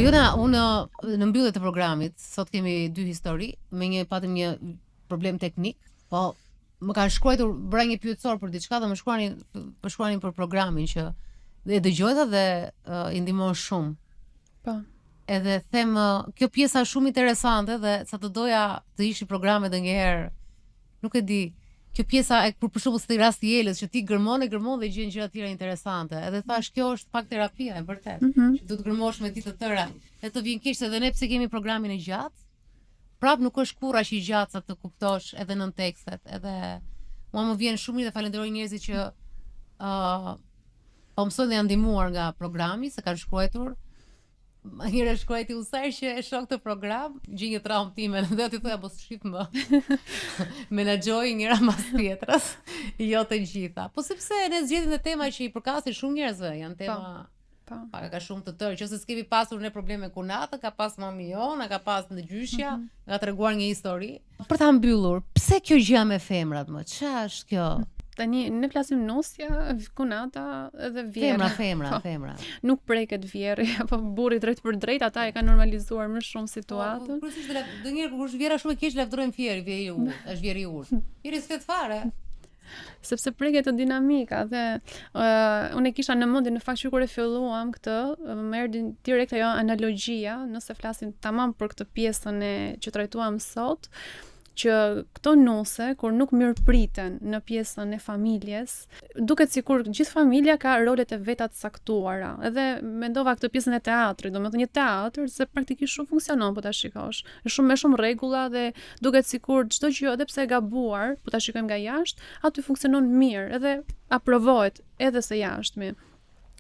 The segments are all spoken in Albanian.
Jona, unë në mbyllje të programit, sot kemi dy histori, patëm një problem teknik, po më kanë shkruar, bëra një pyetësor për diçka dhe më shkruanin për programin që e dëgjojta dhe i ndihmon shumë. Po. Edhe them, kjo pjesa shumë interesante dhe sa të doja të ishi programe edhe një herë, nuk e di. Kjo pjesa për shembull si rasti i Elës që ti gërmon dhe gjen gjëra të tjera interesante. Edhe thash kjo është pak terapia e vërtet, që duhet gërmosh me ditë të tëra. E të vjen keq se edhe ne pse kemi programin e gjatë, prap nuk është kurrë aq i gjatë sa të kuptosh edhe nën tekstet. Edhe mua më vjen shumë mirë dhe falenderoj njerëzit që po mësojnë dhe janë ndihmuar nga programi, se kanë shkruar. Njëre shkruajti usaj që e shoh këtë program, gjej një traumë time dhe ti thoya mos shif më. Menaxhoj njëra mas tjetrës, jo të gjitha. Po sepse ne zgjedhim tema që i përkasin shumë njerëzve, janë tema ka shumë të tërë, qëse s'kemi pasur ne probleme kunata, ka pas mami jona, ka pas në gjyshja, ka treguar një histori. Për ta mbyllur, pse kjo gjë me femrat më? Ç'a është kjo? Tani ne flasim nusja, kunata edhe vjera. Femra. Nuk preket vjerri apo burri drejt për drejt, ata e kanë normalizuar më shumë situatën. Kryesisht ndonjëherë kur është vjera shumë e keq lavdërojmë është vjeri urt. Vjeri s'ket fare. Sepse preket të dinamika dhe unë e kisha në mendje në fakt që kur e filluam këtë, më erdhi direkt ajo analogjia, nëse flasim tamam për këtë pjesën që trajtuam sot, që këto nuse, kur nuk mirëpriten në pjesën e familjes, duket sikur gjithë familja ka rolet e veta të caktuara. Edhe mendova këtë pjesën e teatrit, domethënë një teatr se praktikisht shumë funksionon po ta shikosh. Është shumë me shumë rregulla dhe duket sikur çdo gjë, edhe pse e gabuar, po ta shikojmë nga jashtë, aty funksionon mirë, edhe aprovohet edhe së jashtmi.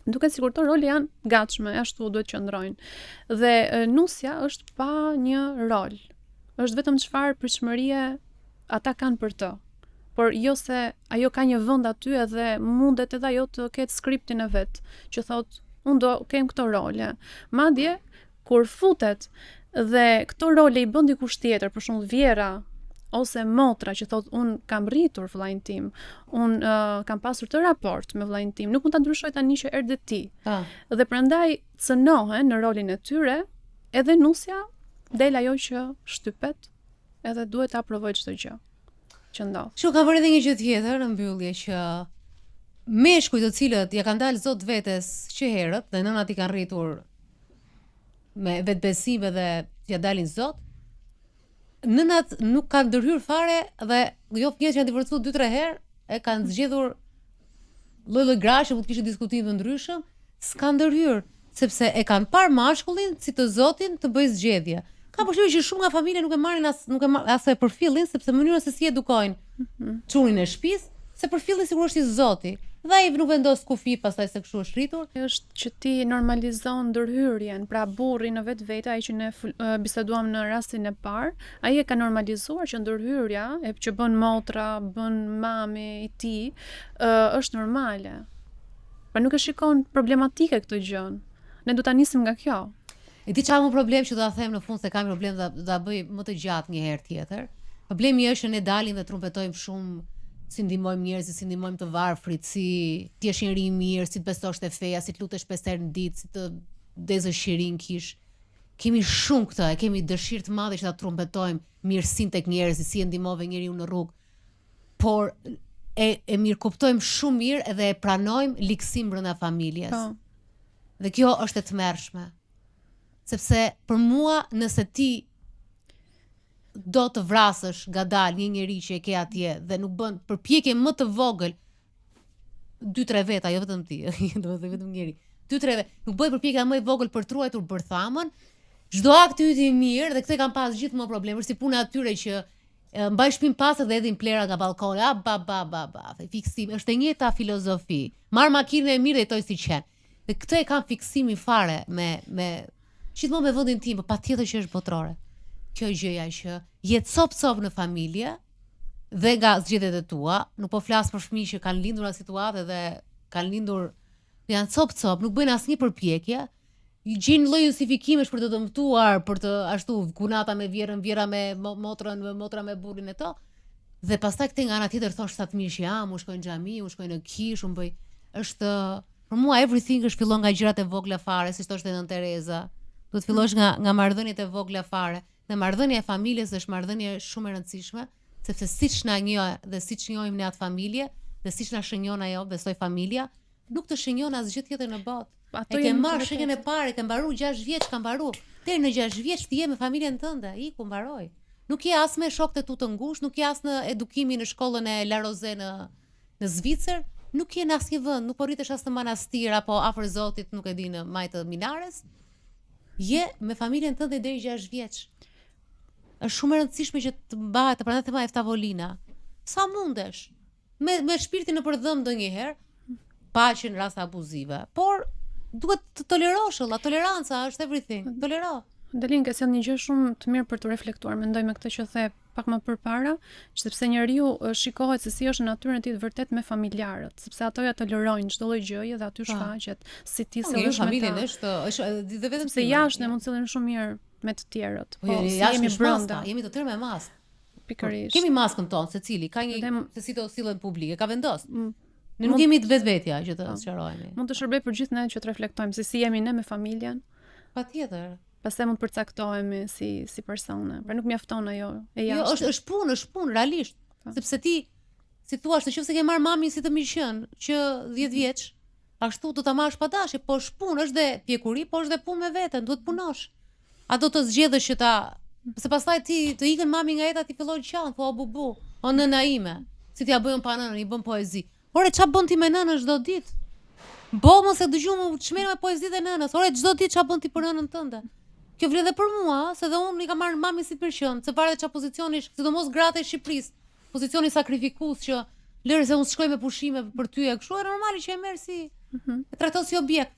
Duket sikur këto role janë gatshme, ashtu duhet qëndrojnë. Dhe nusja është pa një rol. Është vetëm çfarë pritshmërie ata kanë për të. Por jo se ajo ka një vend aty edhe mundet edhe ajo të ketë skriptin e vet, që thotë unë do kem këto role. Madje kur futet dhe këto role i bën dikush tjetër, për shembull vjera ose motra që thotë unë kam rritur vllain tim, unë kam pasur të raport me vllain tim, nuk mund ta ndryshoj tani që erdhe ti. Dhe prandaj cënohen në rolin e tyre, edhe nusja del ajo që shtypet edhe duhet ta aprovoj çdo gjë që ndodh. Ka bërë edhe një gjë tjetër në mbyllje që meshkujt të cilët ja kanë dalë Zot vetes që herët dhe nënat i kanë rritur me vetbesim dhe t'ja dalin Zot, nënat nuk kanë ndërhyr fare dhe jo njerëz që janë divorcuar 2-3 herë e kanë zgjedhur lloj grash, mund të kishin diskutim të ndryshëm, s'kan ndërhyr sepse e kanë parë mashkullin si të Zotin të bëjë zgjedhje. Ka përshtypjen që shumë nga familja nuk e marrin as e përfillin, sepse mënyra se si edukojnë çunin e shtëpisë, se përfillin sigurisht i Zoti. Dhe ai nuk vendos kufi pastaj se kështu është rritur. Është që ti normalizon ndërhyrjen, pra burri në vetvete, ai që ne biseduam në rastin e parë, ai e ka normalizuar që ndërhyrja që bën motra, bën mami i tij, është normale. Pra nuk e shikon problematike këtë gjën. Ne do ta nisim nga kjo. E di çfarë më problem që do ta them në fund se kam problem do ta bëj më të gjatë një herë tjetër. Problemi është që ne dalim dhe trumpetojmë shumë, si ndihmojmë njerëzit, si ndihmojmë të varfrit, si ti je njerëz i mirë, si të besosh te feja, si të lutesh 5 herë në ditë, si të dezësh shirin kish. Kemi shumë këtë, e kemi dëshirë të madhe që ta trumpetojmë mirësinë tek njerëzit, si e ndihmove njeriu në rrugë. Por e mirë kuptojmë shumë mirë edhe e pranojmë liksim brenda familjes. Dhe kjo është e tmerrshme. Sepse për mua nëse ti do të vrasësh ngadalë një njeri që e ke atje dhe nuk bën përpjekje më të vogël 2-3 veta, jo vetëm ti, domethënë vetëm njeri. 2-3 veta, nuk bëj përpjekja më e vogël për truajtur bërthamën, çdo akt yt i mirë dhe këtë kanë pas gjithmonë probleme, si puna atyre që mbaj shtëpinë pastër dhe hedhin plera nga balkoni. Fiksim, është e njëjta filozofi. Marr makinën e mirë dhe jetoj si qen. Dhe këtë e kanë fiksimin fare me gjithmonë me vendin tim, por patjetër që është botrore. Kjo gjëja që jetë cop në familje dhe nga zgjedhjet e tua, nuk po flas për fëmijë që kanë lindur në situatë dhe kanë lindur janë cop, nuk bëjnë asnjë përpjekje, i gjejnë lloj justifikimesh për të dëmtuar, për të ashtu kunata me vjerën, vjera me motrën, motra me burrin e to. Dhe pastaj këtë nga ana tjetër thosh sa të mirë që jam, u shkoj në xhami, u shkoj në kish, u bëj. Është për mua everything është fillon nga gjërat e vogla fare, siç thoshte Nën Tereza. Duhet fillosh nga marrëdhëniet e vogla fare. Dhe marrëdhënia e familjes është marrëdhënie shumë e rëndësishme, sepse siç na njeh dhe siç njohim ne atë familje, dhe siç na shënjon ajo, besoj familja, nuk të shënjon asgjë tjetër në botë. Ato E ke marrë shenjën e parë, ke mbaruar 6 vjeç, ka mbaruar. Deri në 6 vjeç ti je me familjen tënde, iku mbaroi. Nuk je as me shokët e tu të ngushtë, nuk je as në edukimin në shkollën e La Rose në Zvicër, nuk je në asnjë vend, nuk po rritesh as në manastir apo afër Zotit, nuk e di në majtë të Minares. Je me familjen tënde deri 6 vjeç. Është shumë e rëndësishme që të mbahet, prandaj thema e tavolina. Sa mundesh, me shpirtin në përdhëm ndonjëherë, paqen raste abuzive, por duhet të tolerosh, toleranca është everything. Tolero. Dalin ka sjell një gjë shumë të mirë për të reflektuar. Mendoj me këtë që the pak më përpara, që sepse njeriu shikohet se si është natyrën e tij vërtet me familjarët, sepse ato ja tolerojnë çdo lloj gjëje dhe aty shfaqet si ti sillesh me familjen është dhe vetëm se jashtë ne mund të sillen shumë mirë me të tjerët. Po jemi brenda, jemi të tërë me maskë. Pikërisht. Kemi maskën tonë, secili ka një se si do sillen publike, ka vendos. Ne nuk jemi të vetvetja që të sqarohemi. Mund të shërbej për gjithë ne që të reflektojmë se si jemi ne me familjen. Patjetër. Pastaj mund të përcaktohemi si persone. Pra nuk mjafton ajo e jashtë. Jo, është punë realisht. Sepse ti si thua, nëse ke marr mamin si të miqën që 10 vjeç, ashtu do ta marrësh pa dashje, po është punë, është dhe pjekuri, po është dhe punë me veten, duhet punosh. A do të zgjedhësh që se pastaj ti të ikën mami nga jeta, ti fillon qan, po o bubu, o nëna ime, si t'ja bëjmë pa nënën, i bën poezi. Ore ç'a bën ti me nënën çdo ditë? Mos e dëgjoj çmend me poezitë e nënës. Ore çdo ditë ç'a bën ti për nënën tënde? Kjo vlen edhe për mua, se dhe unë i kam marrë mami si përqen, se varet ç'a pozicioni, sidomos gratë e Shqipërisë, pozicioni sakrifikues që lëre se unë shkoj me pushime për ty e kështu, e normali që e merr si e trajton si objekt.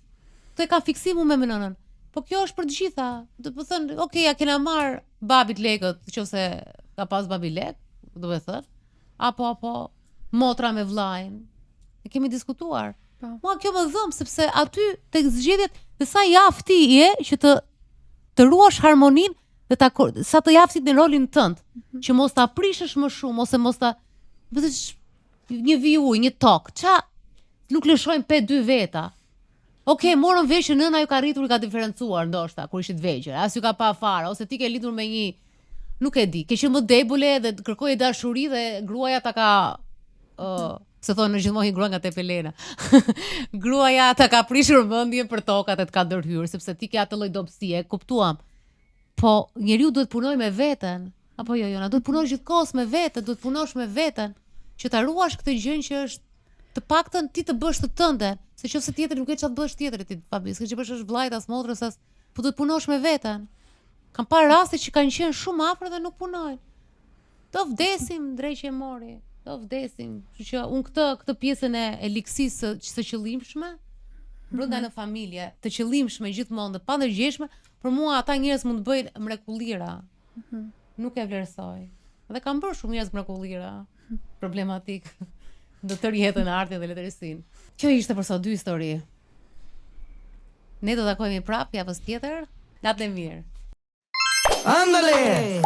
Të e ka fiksim me nënën. Po kjo është për të gjitha. Do të thënë, okay, ja kena marr babit lekët, nëse ka pas babi lek, do të thënë, apo motra me vllajin. E kemi diskutuar. Mua kjo më dhëm sepse aty tek zgjedhjet dhe sa i aftë ti je që të ruash harmoninë dhe sa të japësit në rolin tënd, që mos ta prishësh më shumë ose mos ta një vi ujë, një tokë. Ça nuk lëshojmë pe 2 veta. Okej, morëm vesh që nëna ju ka rritur, i ka diferencuar ndoshta kur ishit vegjël, as ju ka pa fare, ose ti ke lidhur me një, nuk e di, ke qenë më debule dhe kërkoi dashuri dhe gruaja ta ka se thonë në gjithmonë grua nga Tepelena. Gruaja ta ka prishur mendjen për tokat e të ka ndërhyrë, sepse ti ke atë lloj dobësie, kuptuam. Po njeriu duhet punoj me veten, apo jo, Jona, duhet punosh gjithkohës me veten, duhet punosh me veten, që ta ruash këtë gjë që është të paktën ti të bësh të tënde, se nëse tjetri nuk e çfarë të bësh tjetri ti, pabi, s'ke që bësh as vllajt as motrës as, po duhet punosh me veten. Kam parë raste që kanë qenë shumë afër dhe nuk punojnë. Do vdesim drejtë e mori. Do vdesim. Kështu që unë këtë pjesën e liksisë së qëllimshme brenda në familje, të qëllimshme gjithmonë, të pandërgjeshme, për mua ata njerëz mund të bëjnë mrekullira. Nuk e vlerësoj. Dhe kam bërë shumë njerëz mrekullira, problematik në tërë jetën e artin dhe letërsinë. Kjo ishte për sot 2 histori. Ne do të takohemi prapë javës tjetër. Natë e mirë. Ándale.